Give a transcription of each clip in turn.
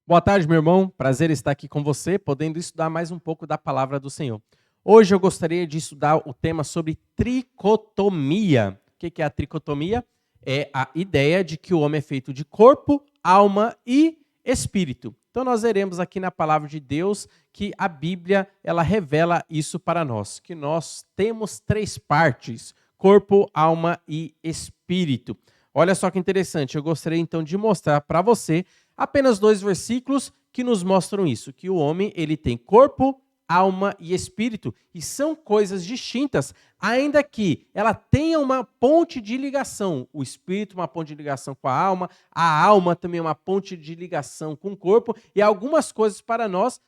Boa tarde, meu irmão. Prazer estar aqui com você, podendo estudar mais um pouco da palavra do Senhor. Hoje eu gostaria de estudar o tema sobre tricotomia. O que é a tricotomia? É a ideia de que o homem é feito de corpo, alma e espírito. Então nós veremos aqui na palavra de Deus que a Bíblia ela revela isso para nós, que nós temos três partes: corpo, alma e espírito. Olha só que interessante, eu gostaria então de mostrar para você apenas 2 versículos que nos mostram isso, que o homem ele tem corpo, alma e espírito, e são coisas distintas, ainda que ela tenha uma ponte de ligação. O espírito uma ponte de ligação com a alma também uma ponte de ligação com o corpo, e algumas coisas para nós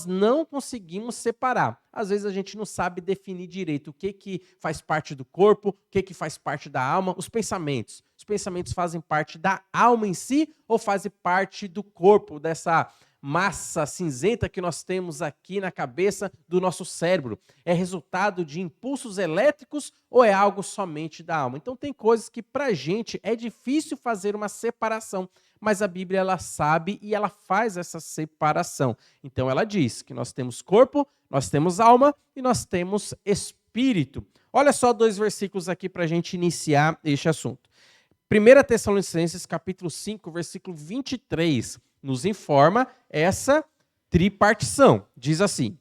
não conseguimos separar. Às vezes a gente não sabe definir direito o que faz parte do corpo, o que faz parte da alma, os pensamentos. Os pensamentos fazem parte da alma em si ou fazem parte do corpo, dessa massa cinzenta que nós temos aqui na cabeça do nosso cérebro? É resultado de impulsos elétricos ou é algo somente da alma? Então tem coisas que para a gente é difícil fazer uma separação, mas a Bíblia ela sabe e ela faz essa separação. Então ela diz que nós temos corpo, nós temos alma e nós temos espírito. Olha só 2 versículos aqui para a gente iniciar este assunto. 1 Tessalonicenses capítulo 5, versículo 23, nos informa essa tripartição. Diz assim: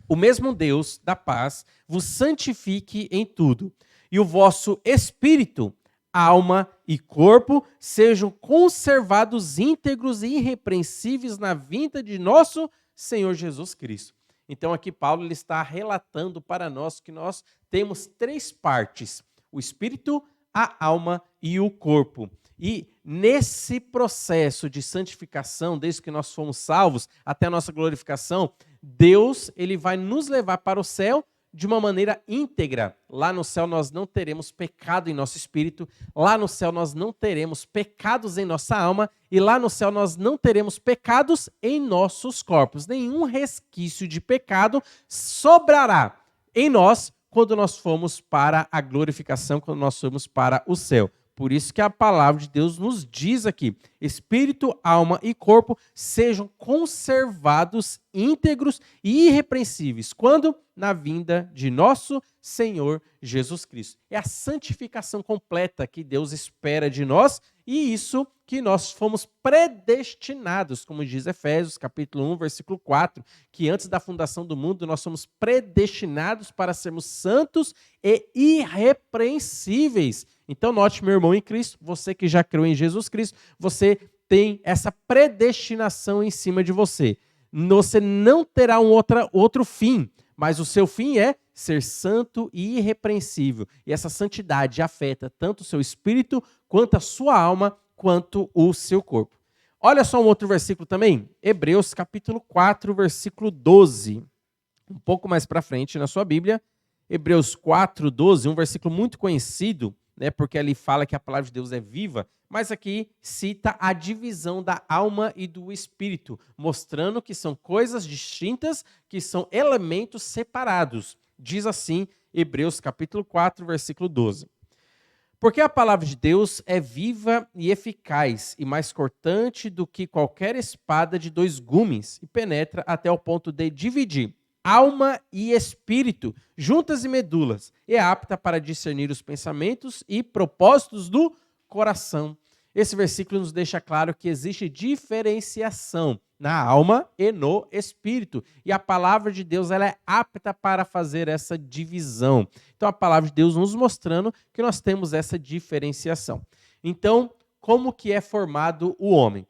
o mesmo Deus da paz vos santifique em tudo, e o vosso espírito, alma e corpo sejam conservados íntegros e irrepreensíveis na vinda de nosso Senhor Jesus Cristo. Então aqui Paulo ele está relatando para nós que nós temos três partes: o espírito, a alma e o corpo. E nesse processo de santificação, desde que nós fomos salvos até a nossa glorificação, Deus ele vai nos levar para o céu de uma maneira íntegra. Lá no céu nós não teremos pecado em nosso espírito, lá no céu nós não teremos pecados em nossa alma e lá no céu nós não teremos pecados em nossos corpos. Nenhum resquício de pecado sobrará em nós quando nós formos para a glorificação, quando nós formos para o céu. Por isso que a palavra de Deus nos diz aqui: espírito, alma e corpo sejam conservados íntegros e irrepreensíveis. Quando? Na vinda de nosso Senhor Jesus Cristo. É a santificação completa que Deus espera de nós, e isso que nós fomos predestinados, como diz Efésios capítulo 1, versículo 4, que antes da fundação do mundo nós somos predestinados para sermos santos e irrepreensíveis. Então note, meu irmão em Cristo, você que já creu em Jesus Cristo, você tem essa predestinação em cima de você. Você não terá outro fim, mas o seu fim é ser santo e irrepreensível. E essa santidade afeta tanto o seu espírito, quanto a sua alma, quanto o seu corpo. Olha só um outro versículo também, Hebreus capítulo 4, versículo 12. Um pouco mais para frente na sua Bíblia, Hebreus 4, 12, um versículo muito conhecido, né, porque ali fala que a palavra de Deus é viva, mas aqui cita a divisão da alma e do espírito, mostrando que são coisas distintas, que são elementos separados. Diz assim, Hebreus capítulo 4, versículo 12. Porque a palavra de Deus é viva e eficaz, e mais cortante do que qualquer espada de 2 gumes, e penetra até o ponto de dividir alma e espírito, juntas e medulas, e é apta para discernir os pensamentos e propósitos do coração. Esse versículo nos deixa claro que existe diferenciação na alma e no espírito. E a palavra de Deus ela é apta para fazer essa divisão. Então a palavra de Deus nos mostrando que nós temos essa diferenciação. Então, como que é formado o homem?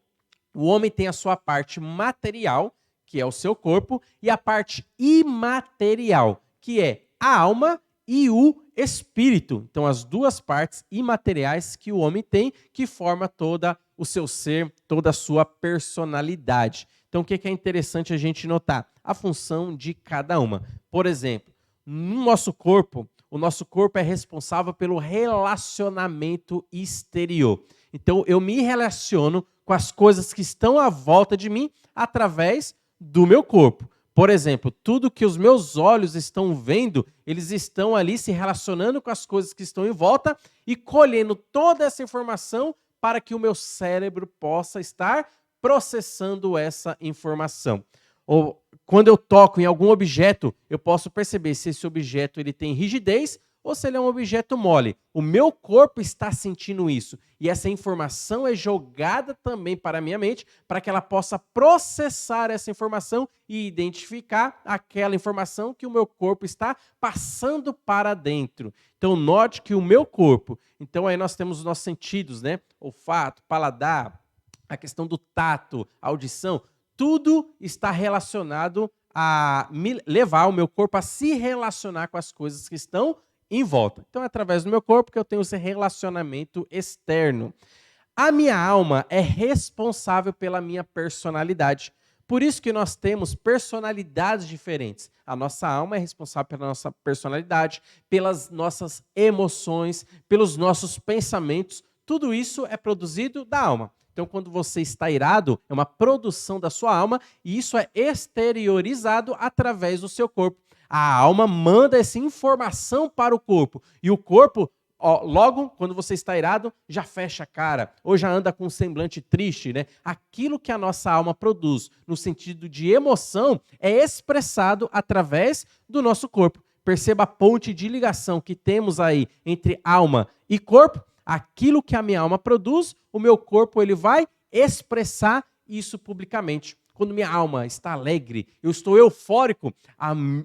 O homem tem a sua parte material, que é o seu corpo, e a parte imaterial, que é a alma e o espírito. Então, as duas partes imateriais que o homem tem, que forma todo o seu ser, toda a sua personalidade. Então, o que é interessante a gente notar? A função de cada uma. Por exemplo, no nosso corpo, o nosso corpo é responsável pelo relacionamento exterior. Então, eu me relaciono com as coisas que estão à volta de mim através do meu corpo. Por exemplo, tudo que os meus olhos estão vendo, eles estão ali se relacionando com as coisas que estão em volta e colhendo toda essa informação para que o meu cérebro possa estar processando essa informação. Ou quando eu toco em algum objeto, eu posso perceber se esse objeto ele tem rigidez ou se ele é um objeto mole. O meu corpo está sentindo isso. E essa informação é jogada também para a minha mente, para que ela possa processar essa informação e identificar aquela informação que o meu corpo está passando para dentro. Então, note que o meu corpo... Então, aí nós temos os nossos sentidos, né? Olfato, paladar, a questão do tato, audição. Tudo está relacionado a me levar o meu corpo a se relacionar com as coisas que estão em volta. Então, é através do meu corpo que eu tenho esse relacionamento externo. A minha alma é responsável pela minha personalidade. Por isso que nós temos personalidades diferentes. A nossa alma é responsável pela nossa personalidade, pelas nossas emoções, pelos nossos pensamentos. Tudo isso é produzido da alma. Então, quando você está irado, é uma produção da sua alma e isso é exteriorizado através do seu corpo. A alma manda essa informação para o corpo. E o corpo, logo, quando você está irado, já fecha a cara. Ou já anda com um semblante triste, né? Aquilo que a nossa alma produz, no sentido de emoção, é expressado através do nosso corpo. Perceba a ponte de ligação que temos aí entre alma e corpo. Aquilo que a minha alma produz, o meu corpo ele vai expressar isso publicamente. Quando minha alma está alegre, eu estou eufórico,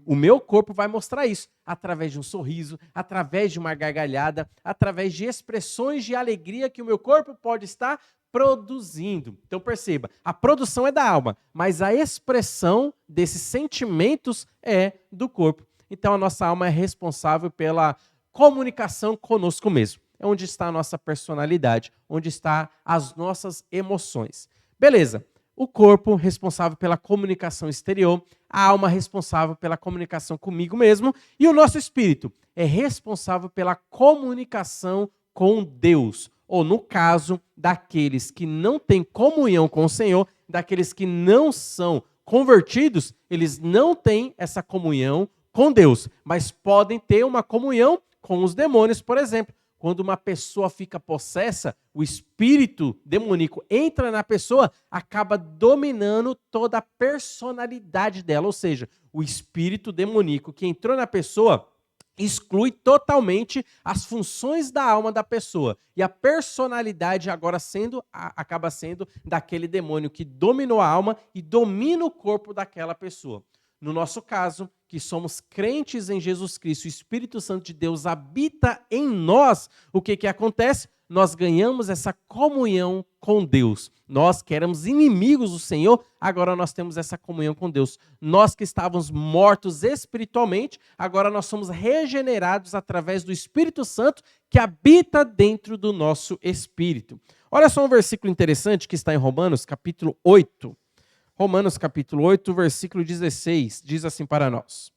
o meu corpo vai mostrar isso através de um sorriso, através de uma gargalhada, através de expressões de alegria que o meu corpo pode estar produzindo. Então perceba, a produção é da alma, mas a expressão desses sentimentos é do corpo. Então a nossa alma é responsável pela comunicação conosco mesmo. É onde está a nossa personalidade, onde estão as nossas emoções. Beleza. O corpo responsável pela comunicação exterior, a alma responsável pela comunicação comigo mesmo e o nosso espírito é responsável pela comunicação com Deus. Ou no caso daqueles que não têm comunhão com o Senhor, daqueles que não são convertidos, eles não têm essa comunhão com Deus, mas podem ter uma comunhão com os demônios, por exemplo. Quando uma pessoa fica possessa, o espírito demoníaco entra na pessoa, acaba dominando toda a personalidade dela. Ou seja, o espírito demoníaco que entrou na pessoa exclui totalmente as funções da alma da pessoa. E a personalidade agora acaba sendo daquele demônio que dominou a alma e domina o corpo daquela pessoa. No nosso caso, que somos crentes em Jesus Cristo, o Espírito Santo de Deus habita em nós, o que acontece? Nós ganhamos essa comunhão com Deus. Nós que éramos inimigos do Senhor, agora nós temos essa comunhão com Deus. Nós que estávamos mortos espiritualmente, agora nós somos regenerados através do Espírito Santo que habita dentro do nosso espírito. Olha só um versículo interessante que está em Romanos, capítulo 8. Romanos capítulo 8, versículo 16, diz assim para nós.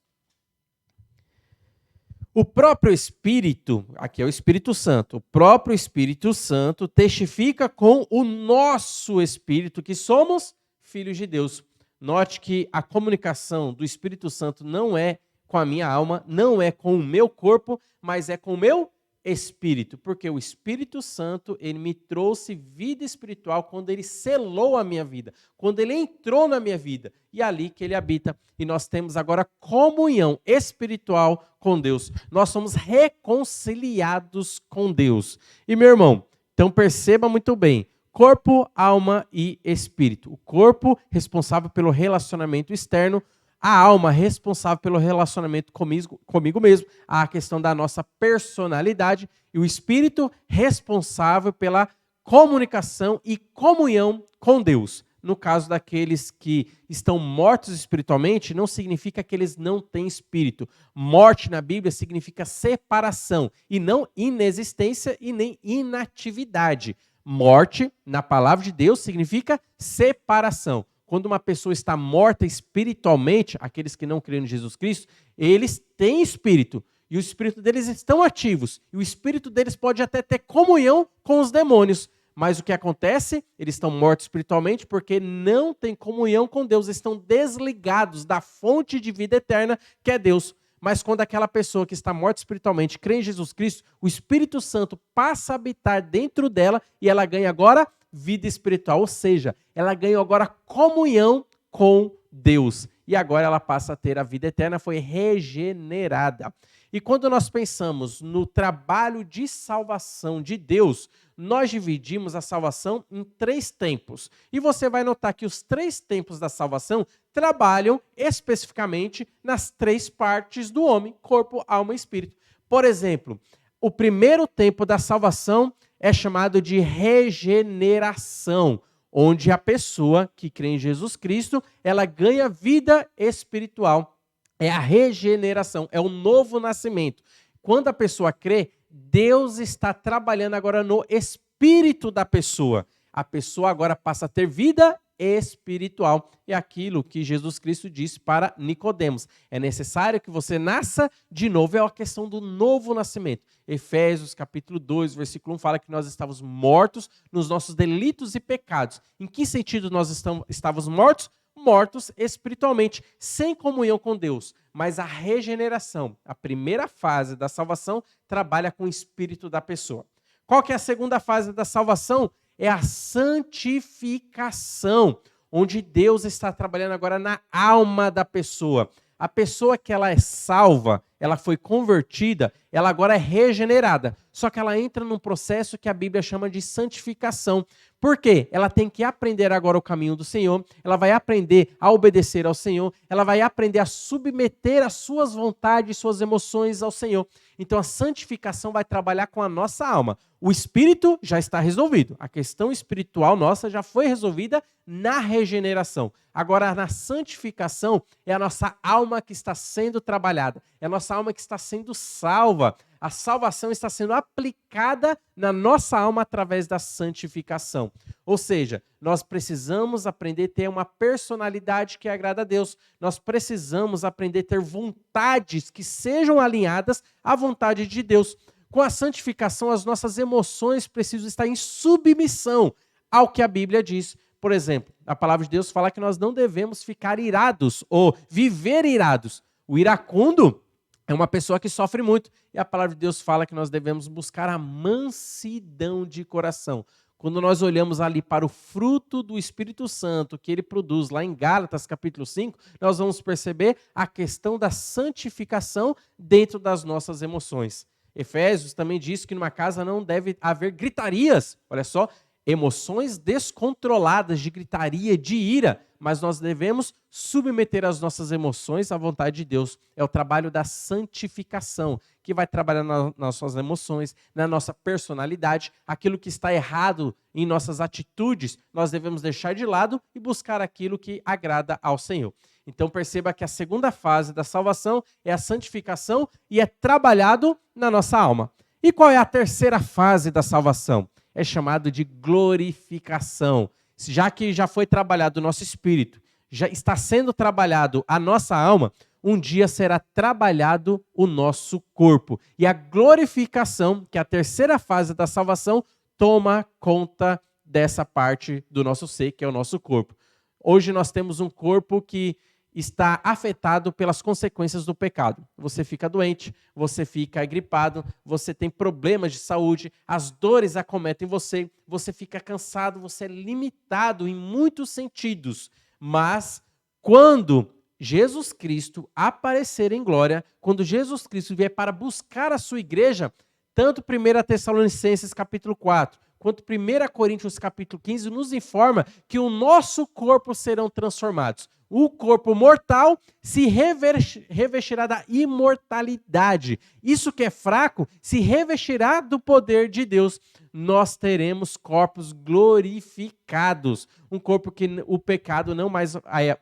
O próprio Espírito, aqui é o Espírito Santo, o próprio Espírito Santo testifica com o nosso espírito que somos filhos de Deus. Note que a comunicação do Espírito Santo não é com a minha alma, não é com o meu corpo, mas é com o meu espírito, porque o Espírito Santo, ele me trouxe vida espiritual quando ele selou a minha vida, quando ele entrou na minha vida, e é ali que ele habita, e nós temos agora comunhão espiritual com Deus, nós somos reconciliados com Deus. E meu irmão, então perceba muito bem, corpo, alma e espírito. O corpo responsável pelo relacionamento externo, a alma responsável pelo relacionamento comigo mesmo, a questão da nossa personalidade, e o espírito responsável pela comunicação e comunhão com Deus. No caso daqueles que estão mortos espiritualmente, não significa que eles não têm espírito. Morte na Bíblia significa separação, e não inexistência e nem inatividade. Morte, na palavra de Deus, significa separação. Quando uma pessoa está morta espiritualmente, aqueles que não creem em Jesus Cristo, eles têm espírito. E o espírito deles estão ativos. E o espírito deles pode até ter comunhão com os demônios. Mas o que acontece? Eles estão mortos espiritualmente porque não têm comunhão com Deus. Estão desligados da fonte de vida eterna, que é Deus. Mas quando aquela pessoa que está morta espiritualmente crê em Jesus Cristo, o Espírito Santo passa a habitar dentro dela e ela ganha agora vida espiritual, ou seja, ela ganhou agora comunhão com Deus. E agora ela passa a ter a vida eterna, foi regenerada. E quando nós pensamos no trabalho de salvação de Deus, nós dividimos a salvação em 3 tempos. E você vai notar que os 3 tempos da salvação trabalham especificamente nas 3 partes do homem, corpo, alma e espírito. Por exemplo, o primeiro tempo da salvação é chamado de regeneração, onde a pessoa que crê em Jesus Cristo, ela ganha vida espiritual. É a regeneração, é o novo nascimento. Quando a pessoa crê, Deus está trabalhando agora no espírito da pessoa. A pessoa agora passa a ter vida espiritual. É aquilo que Jesus Cristo disse para Nicodemos. É necessário que você nasça de novo. É a questão do novo nascimento. Efésios capítulo 2, versículo 1 fala que nós estávamos mortos nos nossos delitos e pecados. Em que sentido nós estávamos mortos? Mortos espiritualmente, sem comunhão com Deus. Mas a regeneração, a primeira fase da salvação, trabalha com o espírito da pessoa. Qual que é a segunda fase da salvação? É a santificação, onde Deus está trabalhando agora na alma da pessoa. A pessoa que ela é salva, ela foi convertida, ela agora é regenerada. Só que ela entra num processo que a Bíblia chama de santificação. Por quê? Ela tem que aprender agora o caminho do Senhor, ela vai aprender a obedecer ao Senhor, ela vai aprender a submeter as suas vontades, suas emoções ao Senhor. Então a santificação vai trabalhar com a nossa alma. O espírito já está resolvido. A questão espiritual nossa já foi resolvida na regeneração. Agora, na santificação, é a nossa alma que está sendo trabalhada. É a nossa alma que está sendo salva. A salvação está sendo aplicada na nossa alma através da santificação. Ou seja, nós precisamos aprender a ter uma personalidade que agrada a Deus. Nós precisamos aprender a ter vontades que sejam alinhadas à vontade de Deus. Com a santificação, as nossas emoções precisam estar em submissão ao que a Bíblia diz. Por exemplo, a palavra de Deus fala que nós não devemos ficar irados ou viver irados. O iracundo é uma pessoa que sofre muito. E a palavra de Deus fala que nós devemos buscar a mansidão de coração. Quando nós olhamos ali para o fruto do Espírito Santo que ele produz lá em Gálatas capítulo 5, nós vamos perceber a questão da santificação dentro das nossas emoções. Efésios também diz que numa casa não deve haver gritarias. Olha só, emoções descontroladas de gritaria, de ira, mas nós devemos submeter as nossas emoções à vontade de Deus. É o trabalho da santificação, que vai trabalhar nas nossas emoções, na nossa personalidade. Aquilo que está errado em nossas atitudes, nós devemos deixar de lado e buscar aquilo que agrada ao Senhor. Então perceba que a segunda fase da salvação é a santificação e é trabalhado na nossa alma. E qual é a terceira fase da salvação? É chamado de glorificação. Já que já foi trabalhado o nosso espírito, já está sendo trabalhado a nossa alma, um dia será trabalhado o nosso corpo. E a glorificação, que é a terceira fase da salvação, toma conta dessa parte do nosso ser, que é o nosso corpo. Hoje nós temos um corpo que está afetado pelas consequências do pecado. Você fica doente, você fica gripado, você tem problemas de saúde, as dores acometem você, você fica cansado, você é limitado em muitos sentidos. Mas quando Jesus Cristo aparecer em glória, quando Jesus Cristo vier para buscar a sua igreja, tanto 1 Tessalonicenses capítulo 4, quanto 1 Coríntios capítulo 15 nos informa que o nosso corpo serão transformados. O corpo mortal se revestirá da imortalidade. Isso que é fraco se revestirá do poder de Deus. Nós teremos corpos glorificados. Um corpo que o pecado não mais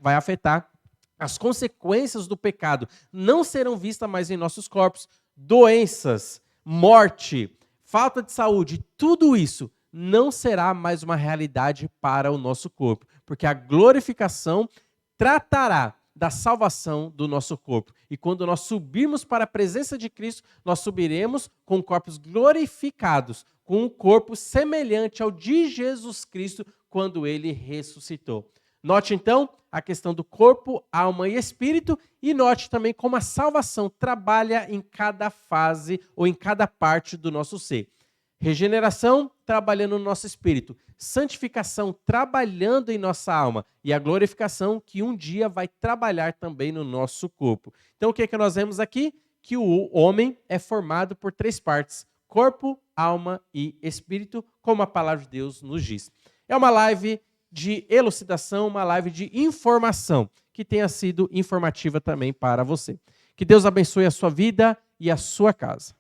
vai afetar. As consequências do pecado não serão vistas mais em nossos corpos. Doenças, morte, falta de saúde, tudo isso não será mais uma realidade para o nosso corpo. Porque a glorificação tratará da salvação do nosso corpo. E quando nós subirmos para a presença de Cristo, nós subiremos com corpos glorificados, com um corpo semelhante ao de Jesus Cristo quando ele ressuscitou. Note então a questão do corpo, alma e espírito, e note também como a salvação trabalha em cada fase ou em cada parte do nosso ser. Regeneração, trabalhando no nosso espírito. Santificação, trabalhando em nossa alma. E a glorificação, que um dia vai trabalhar também no nosso corpo. Então, o que é que nós vemos aqui? Que o homem é formado por 3 partes: corpo, alma e espírito, como a palavra de Deus nos diz. É uma live de elucidação, uma live de informação, que tenha sido informativa também para você. Que Deus abençoe a sua vida e a sua casa.